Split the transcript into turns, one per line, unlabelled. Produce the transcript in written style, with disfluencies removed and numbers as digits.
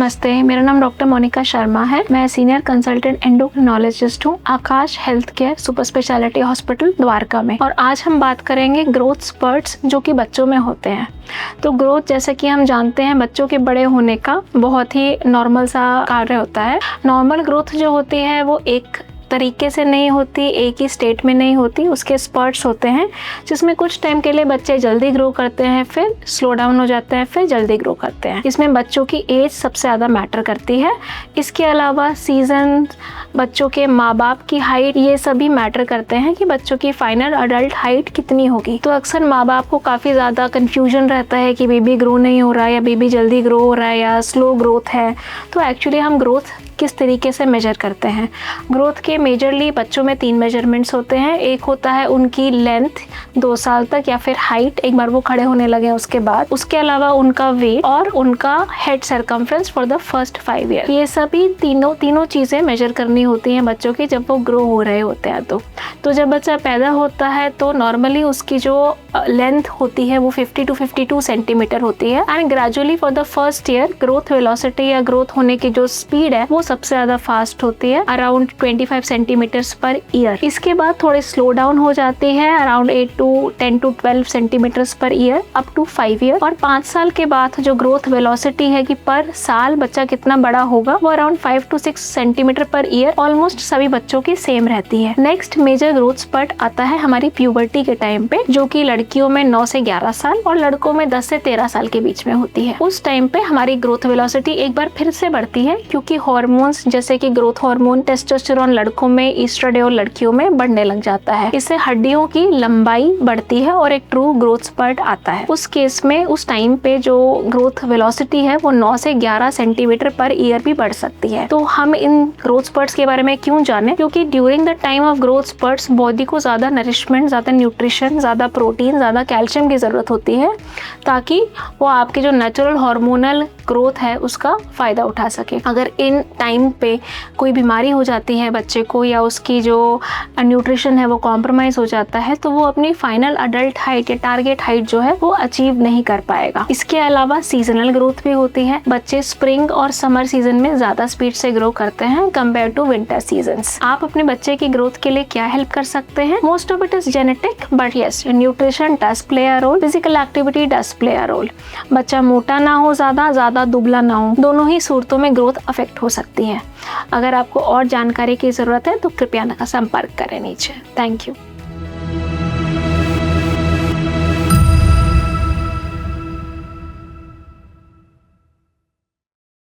नमस्ते, मेरा नाम डॉक्टर मोनिका शर्मा है। मैं सीनियर कंसल्टेंट एंडोक्रिनोलॉजिस्ट हूँ Aakash health care super speciality hospital Dwarka में। और आज हम बात करेंगे ग्रोथ स्पर्ट्स जो कि बच्चों में होते हैं। तो ग्रोथ जैसे कि हम जानते हैं बच्चों के बड़े होने का बहुत ही नॉर्मल सा कार्य होता है। नॉर्मल ग्रोथ जो होती है वो एक तरीके से नहीं होती, एक ही स्टेट में नहीं होती, उसके स्पर्ट्स होते हैं जिसमें कुछ टाइम के लिए बच्चे जल्दी ग्रो करते हैं, फिर स्लो डाउन हो जाते हैं, फिर जल्दी ग्रो करते हैं। इसमें बच्चों की एज सबसे ज़्यादा मैटर करती है। इसके अलावा सीजन, बच्चों के माँ बाप की हाइट, ये सभी मैटर करते हैं कि बच्चों की फाइनल अडल्ट हाइट कितनी होगी। तो अक्सर माँ बाप को काफ़ी ज़्यादा कन्फ्यूजन रहता है कि बेबी ग्रो नहीं हो रहा है या बेबी जल्दी ग्रो हो रहा है या स्लो ग्रोथ है। तो एक्चुअली हम ग्रोथ किस तरीके से मेजर करते हैं? ग्रोथ के मेजरली बच्चों में 3 मेजरमेंट्स होते हैं। एक होता है उनकी लेंथ 2 साल तक या फिर हाइट एक बार वो खड़े होने लगे उसके बाद। उसके अलावा उनका वेट और उनका head circumference for the first 5 year. ये सभी तीनों चीज़ें मेजर करनी होती हैं बच्चों की जब वो ग्रो हो रहे होते हैं। तो जब बच्चा पैदा होता है तो नॉर्मली उसकी जो लेंथ होती है वो 50 to 52 सेंटीमीटर होती है। And gradually for the first year growth velocity या ग्रोथ होने की जो स्पीड है वो सबसे ज़्यादा फास्ट होती है, अराउंड 25 सेंटीमीटर्स पर ईयर। इसके बाद थोड़े स्लो डाउन हो जाती है, around 10 to 12 centimetres per year up to 5 year. और 5 साल के बाद जो ग्रोथ वेलोसिटी है कि पर साल बच्चा कितना बड़ा होगा वो around 5 to 6 centimetre per year almost सभी बच्चों की सेम रहती है। नेक्स्ट मेजर ग्रोथ स्पर्ट आता है हमारी प्यूबर्टी के टाइम पे, जो कि लड़कियों में 9 से 11 साल और लड़कों में 10 से 13 साल के बीच में होती है। उस टाइम पे हमारी ग्रोथ वेलोसिटी एक बार फिर से बढ़ती है क्योंकि हार्मोन्स जैसे कि ग्रोथ हार्मोन, टेस्टोस्टेरोन लड़कों में, ईस्ट्रोडियोल लड़कियों में बढ़ने लग जाता है। इससे हड्डियों की लंबाई बढ़ती है और एक ट्रू ग्रोथ स्पर्ट आता है। उस केस में उस टाइम पे जो ग्रोथ वेलोसिटी है वो 9 से 11 सेंटीमीटर पर ईयर भी बढ़ सकती है। तो हम इन ग्रोथ स्पर्ट्स के बारे में क्यों जाने? क्योंकि during the time of growth sprouts body को ज्यादा नरिशमेंट, ज्यादा न्यूट्रिशन, ज्यादा प्रोटीन, ज्यादा कैल्शियम की जरूरत होती है ताकि वो आपके जो नेचुरल हार्मोनल ग्रोथ है उसका फायदा उठा सके। अगर इन टाइम पे कोई बीमारी हो जाती है बच्चे को या उसकी जो न्यूट्रिशन है वो कॉम्प्रोमाइज हो जाता है तो वो अपनी फाइनल अडल्ट हाइट या टारगेट हाइट जो है वो अचीव नहीं कर पाएगा। इसके अलावा सीजनल ग्रोथ भी होती है। बच्चे स्प्रिंग और समर सीजन में ज्यादा स्पीड से ग्रो करते हैं कंपेयर टू विंटर सीजन्स। आप अपने बच्चे की ग्रोथ के लिए क्या हेल्प कर सकते हैं? Most of it is genetic but yes nutrition does play a role, physical activity does play a role. बच्चा मोटा ना हो, ज्यादा दुबला ना हो, दोनों ही सूरतों में ग्रोथ अफेक्ट हो सकती है। अगर आपको और जानकारी की जरूरत है तो कृपया संपर्क करें नीचे। Thank you.